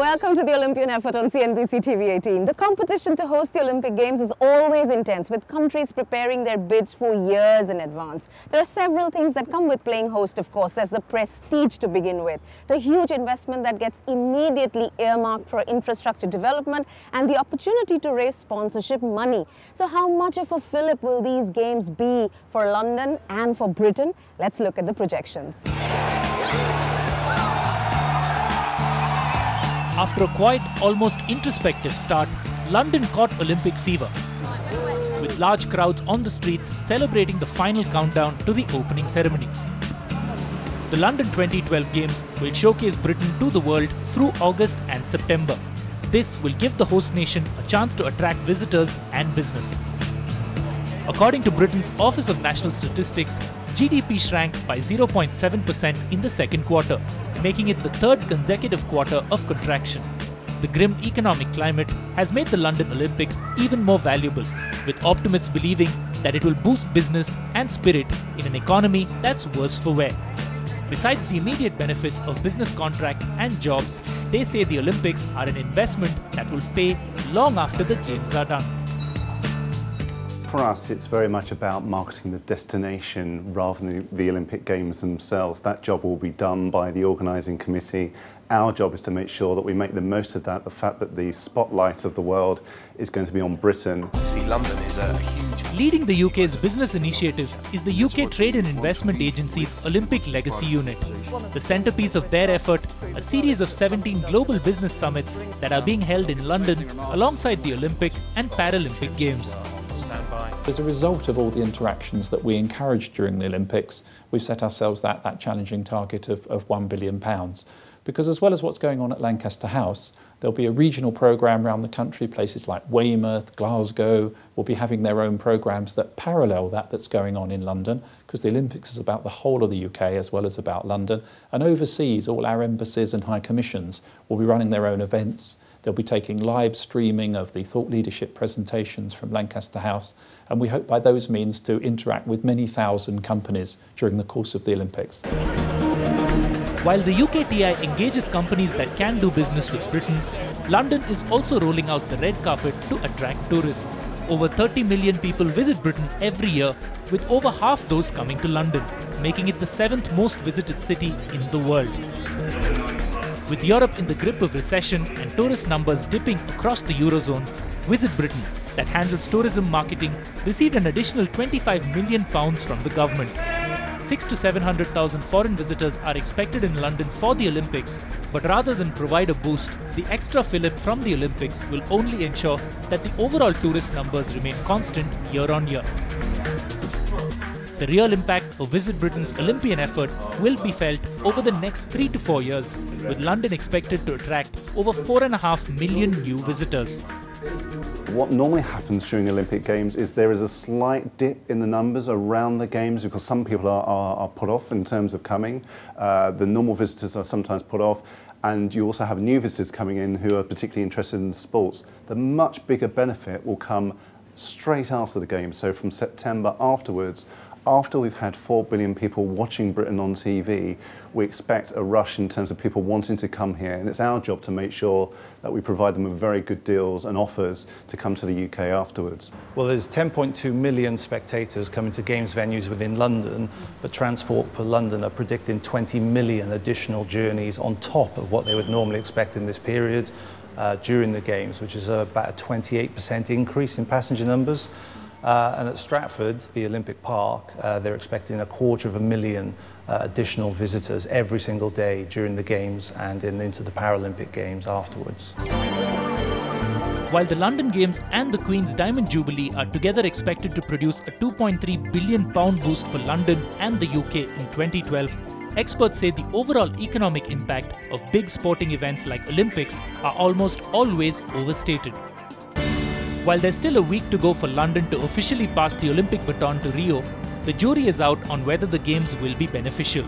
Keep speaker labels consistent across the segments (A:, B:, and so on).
A: Welcome to the Olympian effort on CNBC TV18. The competition to host the Olympic Games is always intense, with countries preparing their bids for years in advance. There are several things that come with playing host, of course. There's the prestige to begin with, the huge investment that gets immediately earmarked for infrastructure development, and the opportunity to raise sponsorship money. So how much of a fillip will these games be for London and for Britain? Let's look at the projections.
B: After a quiet, almost introspective start, London caught Olympic fever, with large crowds on the streets celebrating the final countdown to the opening ceremony. The London 2012 Games will showcase Britain to the world through August and September. This will give the host nation a chance to attract visitors and business. According to Britain's Office of National Statistics, GDP shrank by 0.7% in the second quarter, making it the third consecutive quarter of contraction. The grim economic climate has made the London Olympics even more valuable, with optimists believing that it will boost business and spirit in an economy that's worse for wear. Besides the immediate benefits of business contracts and jobs, they say the Olympics are an investment that will pay long after the Games are done.
C: For us, it's very much about marketing the destination rather than the Olympic Games themselves. That job will be done by the organising committee. Our job is to make sure that we make the most of that, the fact that the spotlight of the world is going to be on Britain.
D: You see, London is a huge...
B: Leading the UK's business initiative is the UK Trade and Investment Agency's Olympic Legacy Unit. The centrepiece of their effort, a series of 17 global business summits that are being held in London alongside the Olympic and Paralympic Games.
E: As a result of all the interactions that we encouraged during the Olympics, we've set ourselves that challenging target of £1 billion. Because as well as what's going on at Lancaster House, there'll be a regional programme around the country. Places like Weymouth, Glasgow will be having their own programmes that parallel that's going on in London, because the Olympics is about the whole of the UK as well as about London. And overseas, all our embassies and high commissions will be running their own events. They'll be taking live streaming of the thought leadership presentations from Lancaster House, and we hope by those means to interact with many thousand companies during the course of the Olympics.
B: While the UKTI engages companies that can do business with Britain, London is also rolling out the red carpet to attract tourists. Over 30 million people visit Britain every year, with over half those coming to London, making it the 7th most visited city in the world. With Europe in the grip of recession and tourist numbers dipping across the Eurozone, Visit Britain, that handles tourism marketing, received an additional £25 million from the government. 600,000 to 700,000 foreign visitors are expected in London for the Olympics, but rather than provide a boost, the extra fillip from the Olympics will only ensure that the overall tourist numbers remain constant year on year. The real impact of Visit Britain's Olympian effort will be felt over the next 3 to 4 years, with London expected to attract over 4.5 million new visitors.
C: What normally happens during the Olympic Games is there is a slight dip in the numbers around the Games because some people are put off in terms of coming. The normal visitors are sometimes put off, and you also have new visitors coming in who are particularly interested in sports. The much bigger benefit will come straight after the Games, so from September afterwards. After we've had 4 billion people watching Britain on TV, we expect a rush in terms of people wanting to come here, and it's our job to make sure that we provide them with very good deals and offers to come to the UK afterwards.
F: Well, there's 10.2 million spectators coming to Games venues within London, but Transport for London are predicting 20 million additional journeys on top of what they would normally expect in this period during the Games, which is about a 28% increase in passenger numbers. And at Stratford, the Olympic Park, they're expecting 250,000 additional visitors every single day during the Games and into the Paralympic Games afterwards.
B: While the London Games and the Queen's Diamond Jubilee are together expected to produce a £2.3 billion boost for London and the UK in 2012, experts say the overall economic impact of big sporting events like Olympics are almost always overstated. While there's still a week to go for London to officially pass the Olympic baton to Rio, the jury is out on whether the Games will be beneficial.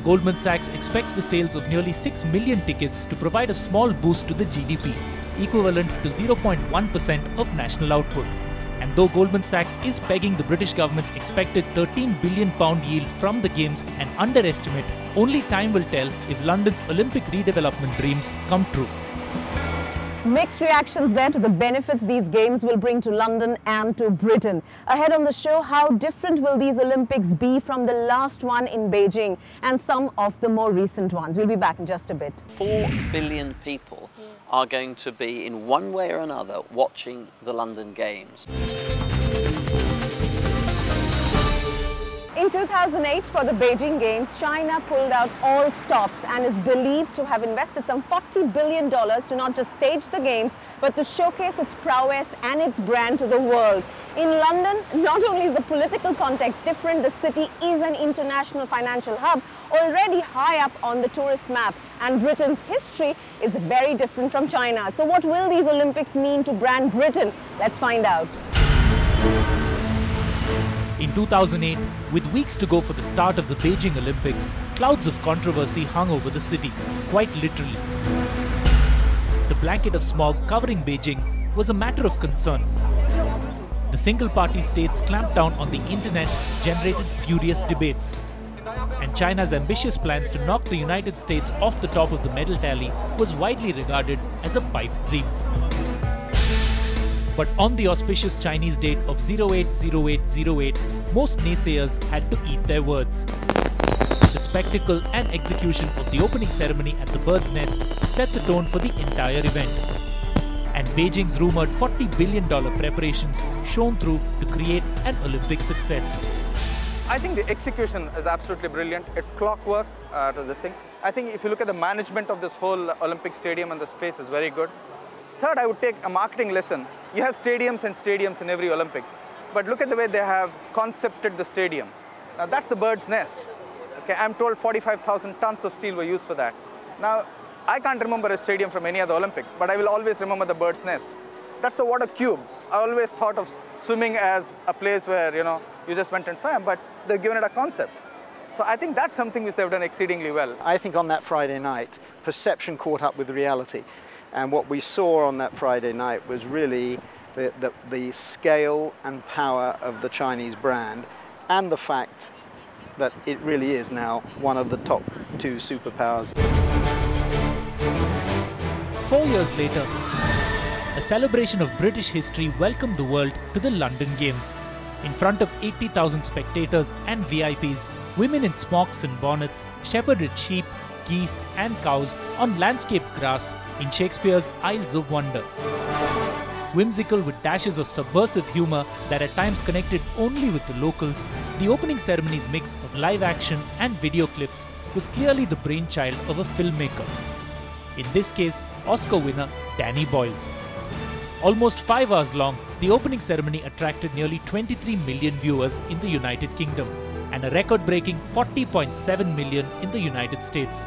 B: Goldman Sachs expects the sales of nearly 6 million tickets to provide a small boost to the GDP, equivalent to 0.1% of national output. And though Goldman Sachs is pegging the British government's expected £13 billion yield from the Games an underestimate, only time will tell if London's Olympic redevelopment dreams come true.
A: Mixed reactions there to the benefits these games will bring to London and to Britain. Ahead on the show, how different will these Olympics be from the last one in Beijing and some of the more recent ones. We'll be back in just a bit.
G: 4 billion people are going to be, in one way or another, watching the London Games.
A: In 2008, for the Beijing Games, China pulled out all stops and is believed to have invested some $40 billion to not just stage the Games, but to showcase its prowess and its brand to the world. In London, not only is the political context different, the city is an international financial hub, already high up on the tourist map, and Britain's history is very different from China. So what will these Olympics mean to brand Britain? Let's find out.
B: In 2008, with weeks to go for the start of the Beijing Olympics, clouds of controversy hung over the city, quite literally. The blanket of smog covering Beijing was a matter of concern. The single-party states clamped down on the internet generated furious debates. And China's ambitious plans to knock the United States off the top of the medal tally was widely regarded as a pipe dream. But on the auspicious Chinese date of 08/08/08, most naysayers had to eat their words. The spectacle and execution of the opening ceremony at the Bird's Nest set the tone for the entire event. And Beijing's rumoured $40 billion preparations shone through to create an Olympic success.
H: I think the execution is absolutely brilliant. It's clockwork to this thing. I think if you look at the management of this whole Olympic stadium and the space is very good. Third, I would take a marketing lesson. You have stadiums and stadiums in every Olympics, but look at the way they have concepted the stadium. Now that's the Bird's Nest. Okay, I'm told 45,000 tons of steel were used for that. Now, I can't remember a stadium from any other Olympics, but I will always remember the Bird's Nest. That's the water cube. I always thought of swimming as a place where, you just went and swam, but they've given it a concept. So I think that's something which they've done exceedingly well.
I: I think on that Friday night, perception caught up with reality. And what we saw on that Friday night was really the scale and power of the Chinese brand and the fact that it really is now one of the top 2 superpowers.
B: 4 years later, a celebration of British history welcomed the world to the London Games. In front of 80,000 spectators and VIPs, women in smocks and bonnets shepherded sheep, geese and cows on landscape grass in Shakespeare's Isles of Wonder. Whimsical with dashes of subversive humour that at times connected only with the locals, the opening ceremony's mix of live action and video clips was clearly the brainchild of a filmmaker. In this case, Oscar winner Danny Boyle. Almost 5 hours long, the opening ceremony attracted nearly 23 million viewers in the United Kingdom and a record-breaking 40.7 million in the United States.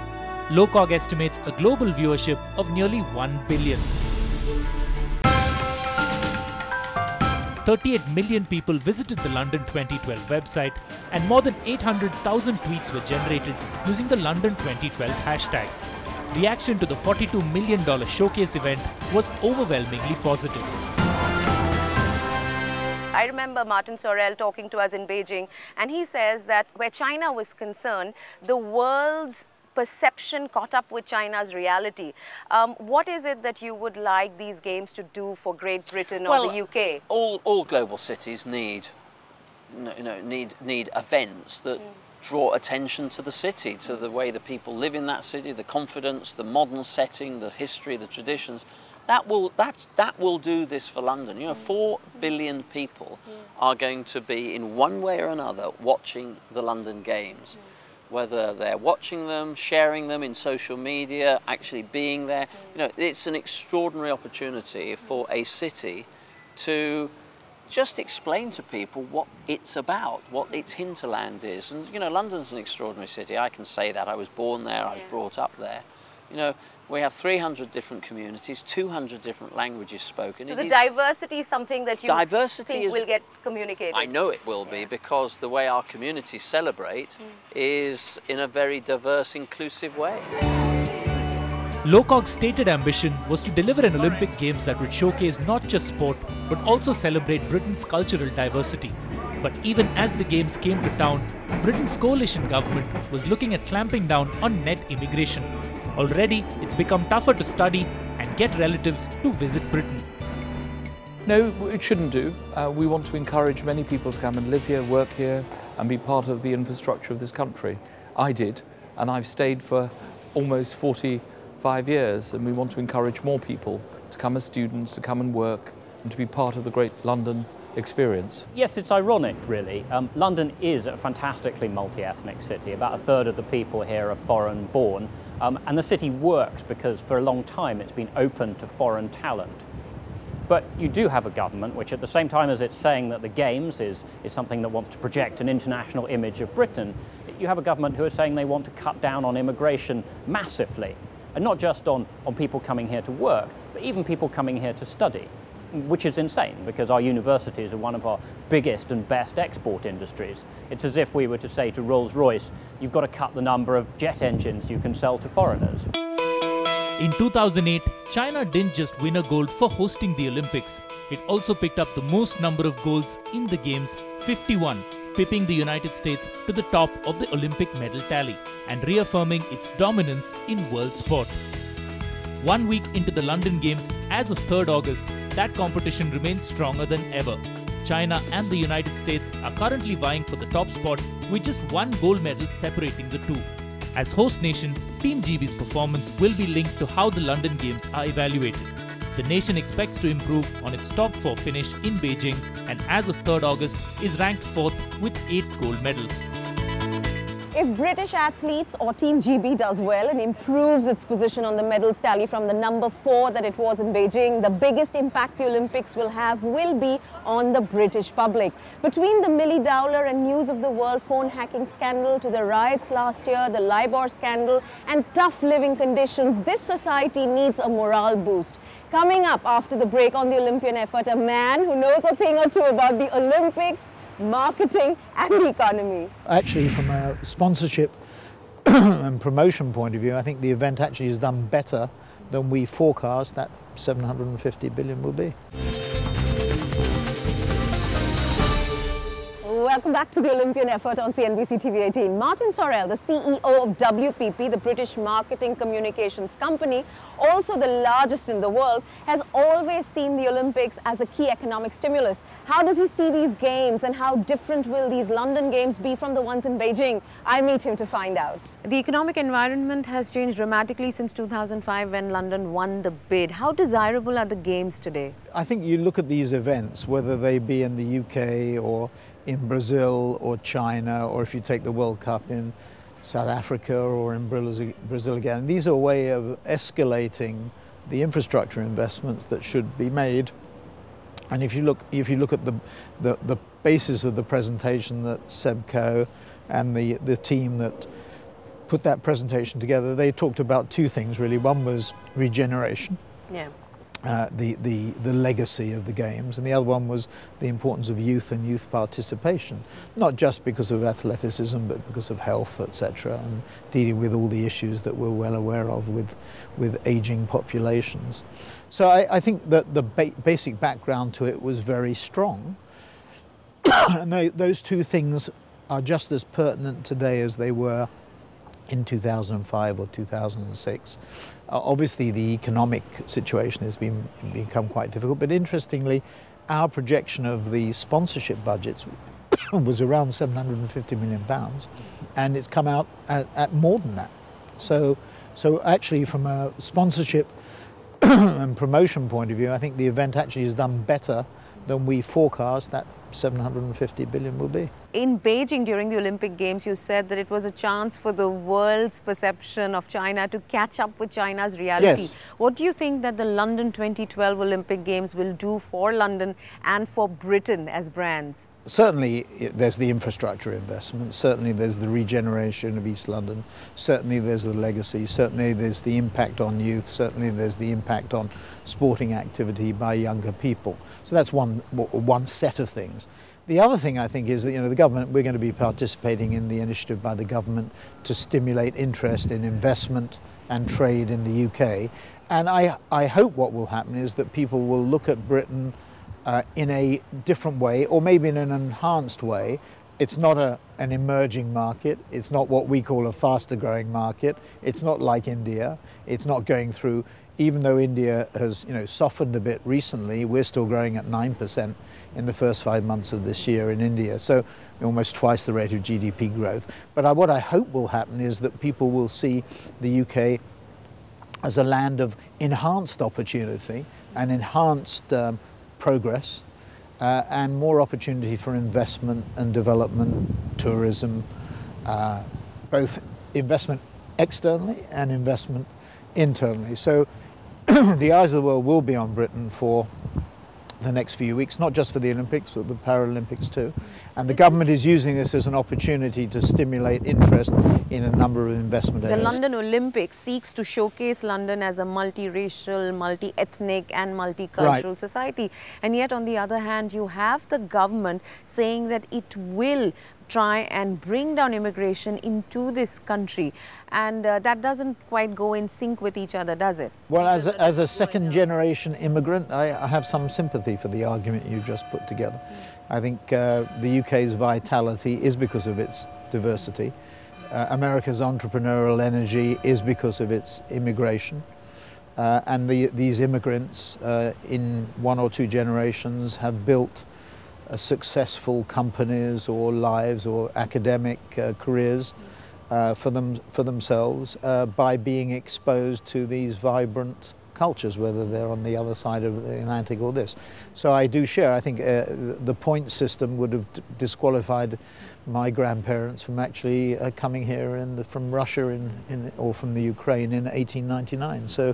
B: Locog estimates a global viewership of nearly 1 billion. 38 million people visited the London 2012 website and more than 800,000 tweets were generated using the London 2012 hashtag. Reaction to the $42 million showcase event was overwhelmingly positive.
A: I remember Martin Sorrell talking to us in Beijing, and he says that where China was concerned, the world's perception caught up with China's reality. What is it that you would like these games to do for Great Britain or the UK?
G: All global cities need events that draw attention to the city, to the way the people live in that city, the confidence, the modern setting, the history, the traditions. That will do this for London. 4 billion people are going to be, in one way or another, watching the London Games. Whether they're watching them, sharing them in social media, actually being there. It's an extraordinary opportunity for a city to just explain to people what it's about, what its hinterland is. And, London's an extraordinary city. I can say that. I was born there, I was brought up there. We have 300 different communities, 200 different languages spoken.
A: So the diversity is something that you think will get communicated?
G: I know it will be, because the way our communities celebrate is in a very diverse, inclusive way.
B: Locog's stated ambition was to deliver an Olympic Games that would showcase not just sport, but also celebrate Britain's cultural diversity. But even as the Games came to town, Britain's coalition government was looking at clamping down on net immigration. Already, it's become tougher to study and get relatives to visit Britain.
E: No, it shouldn't do. We want to encourage many people to come and live here, work here, and be part of the infrastructure of this country. I did, and I've stayed for almost 45 years, and we want to encourage more people to come as students, to come and work, and to be part of the great London experience.
J: Yes, it's ironic, really. London is a fantastically multi-ethnic city. About a third of the people here are foreign-born, and the city works because for a long time it's been open to foreign talent. But you do have a government which, at the same time as it's saying that the Games is something that wants to project an international image of Britain, you have a government who is saying they want to cut down on immigration massively. And not just on people coming here to work, but even people coming here to study, which is insane because our universities are one of our biggest and best export industries. It's as if we were to say to Rolls-Royce, you've got to cut the number of jet engines you can sell to foreigners.
B: In 2008, China didn't just win a gold for hosting the Olympics. It also picked up the most number of golds in the Games, 51, pipping the United States to the top of the Olympic medal tally and reaffirming its dominance in world sport. 1 week into the London Games, as of 3rd August, that competition remains stronger than ever. China and the United States are currently vying for the top spot with just 1 gold medal separating the two. As host nation, Team GB's performance will be linked to how the London Games are evaluated. The nation expects to improve on its top 4 finish in Beijing and as of 3rd August is ranked 4th with 8 gold medals.
A: If British athletes or Team GB does well and improves its position on the medals tally from the number 4 that it was in Beijing, the biggest impact the Olympics will have will be on the British public. Between the Millie Dowler and News of the World phone hacking scandal to the riots last year, the LIBOR scandal and tough living conditions, this society needs a morale boost. Coming up after the break on the Olympian effort, a man who knows a thing or two about the Olympics, marketing and the economy.
K: Actually, from a sponsorship and promotion point of view, I think the event actually has done better than we forecast that 750 billion will be.
A: Welcome back to the Olympian effort on CNBC TV 18. Martin Sorrell, the CEO of WPP, the British marketing communications company, also the largest in the world, has always seen the Olympics as a key economic stimulus. How does he see these games and how different will these London Games be from the ones in Beijing? I meet him to find out. The economic environment has changed dramatically since 2005 when London won the bid. How desirable are the Games today?
K: I think you look at these events, whether they be in the UK or in Brazil or China, or if you take the World Cup in South Africa or in Brazil again, these are a way of escalating the infrastructure investments that should be made. And if you look at the basis of the presentation that Seb Coe and the team that put that presentation together, they talked about 2 things really. One was regeneration.
A: Yeah.
K: The legacy of the Games, and the other one was the importance of youth and youth participation, not just because of athleticism but because of health, etc., and dealing with all the issues that we're well aware of with aging populations. So I think that the basic background to it was very strong, and those 2 things are just as pertinent today as they were in 2005 or 2006. Obviously, the economic situation has become quite difficult, but interestingly, our projection of the sponsorship budgets was around £750 million, and it's come out at more than that. So actually, from a sponsorship and promotion point of view, I think the event actually has done better than we forecast that 750 billion will be.
A: In Beijing during the Olympic Games, you said that it was a chance for the world's perception of China to catch up with China's reality.
K: Yes.
A: What do you think that the London 2012 Olympic Games will do for London and for Britain as brands?
K: Certainly there's the infrastructure investment, certainly there's the regeneration of East London, certainly there's the legacy, certainly there's the impact on youth, certainly there's the impact on sporting activity by younger people. So that's one set of things. The other thing I think is that the government, we're going to be participating in the initiative by the government to stimulate interest in investment and trade in the UK. And I hope what will happen is that people will look at Britain in a different way, or maybe in an enhanced way. It's not an emerging market. It's not what we call a faster growing market. It's not like India. It's not going through even though India has softened a bit recently, we're still growing at 9% in the first 5 months of this year in India. So almost twice the rate of GDP growth. But what I hope will happen is that people will see the UK as a land of enhanced opportunity and enhanced progress and more opportunity for investment and development, tourism, both investment externally and investment internally. So the eyes of the world will be on Britain for the next few weeks, not just for the Olympics, but the Paralympics too. And the government is using this as an opportunity to stimulate interest in a number of investment areas.
A: The London Olympics seeks to showcase London as a multiracial, multi-ethnic and multicultural society. And yet, on the other hand, you have the government saying that it will try and bring down immigration into this country, and that doesn't quite go in sync with each other, does it?
K: Well, as a second-generation immigrant, I have some sympathy for the argument you just put together. I think the UK's vitality is because of its diversity. America's entrepreneurial energy is because of its immigration. And these immigrants in 1 or 2 generations have built successful companies or lives or academic careers for themselves by being exposed to these vibrant cultures, whether they're on the other side of the Atlantic or this. So I do share, I think the point system would have disqualified my grandparents from actually coming here from Russia or from the Ukraine in 1899. So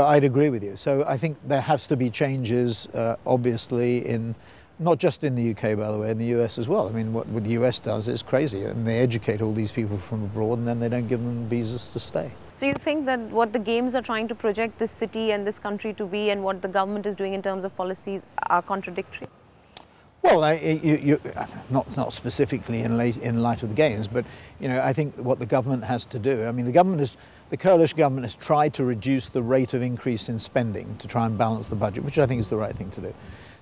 K: I'd agree with you. So I think there has to be changes, obviously, not just in the UK, by the way, in the US as well. I mean, what the US does is crazy, and they educate all these people from abroad and then they don't give them visas to stay.
A: So you think that what the Games are trying to project this city and this country to be, and what the government is doing in terms of policies, are contradictory?
K: Well, not specifically in light of the Games, but I think what the government has to do. I mean, the coalition government has tried to reduce the rate of increase in spending to try and balance the budget, which I think is the right thing to do.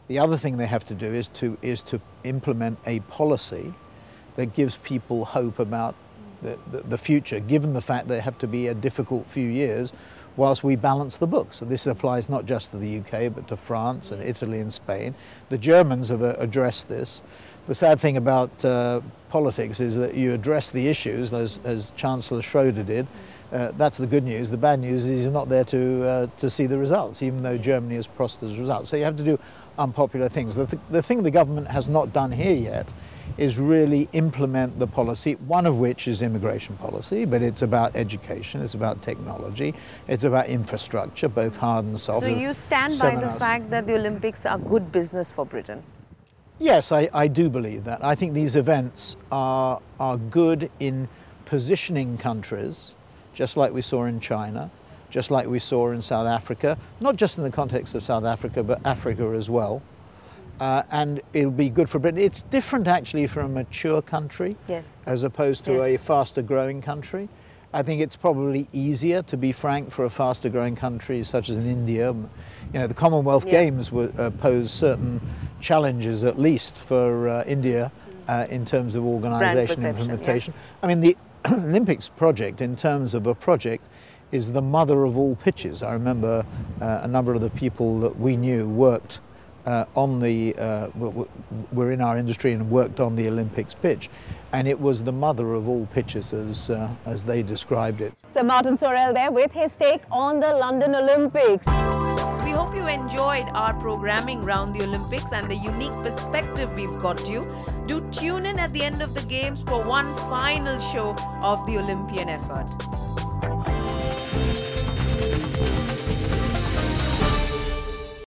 K: The other thing they have to do is to implement a policy that gives people hope about the future, given the fact that it have to be a difficult few years whilst we balance the books. So this applies not just to the UK, but to France and Italy and Spain. The Germans have addressed this. The sad thing about politics is that you address the issues, as Chancellor Schroeder did. That's the good news. The bad news is he's not there to see the results, even though Germany has prospered results. So you have to do unpopular things. The thing the government has not done here yet is really implement the policy, one of which is immigration policy, but it's about education, it's about technology, it's about infrastructure, both hard and soft.
A: So you stand by the fact that the Olympics are good business for Britain?
K: Yes, I do believe that. I think these events are good in positioning countries, just like we saw in China, just like we saw in South Africa, not just in the context of South Africa, but Africa as well. And it'll be good for Britain. It's different actually for a mature country as opposed to a faster growing country. I think it's probably easier, to be frank, for a faster growing country such as in India. The Commonwealth Games pose certain challenges, at least for India, in terms of organisation and implementation. I mean, the Olympics project, in terms of a project, is the mother of all pitches. I remember a number of the people that we knew worked were in our industry and worked on the Olympics pitch, and it was the mother of all pitches as they described it.
A: So Martin Sorrell there with his take on the London Olympics. So we hope you enjoyed our programming round the Olympics and the unique perspective we've got you. Do tune in at the end of the Games for one final show of the Olympian effort.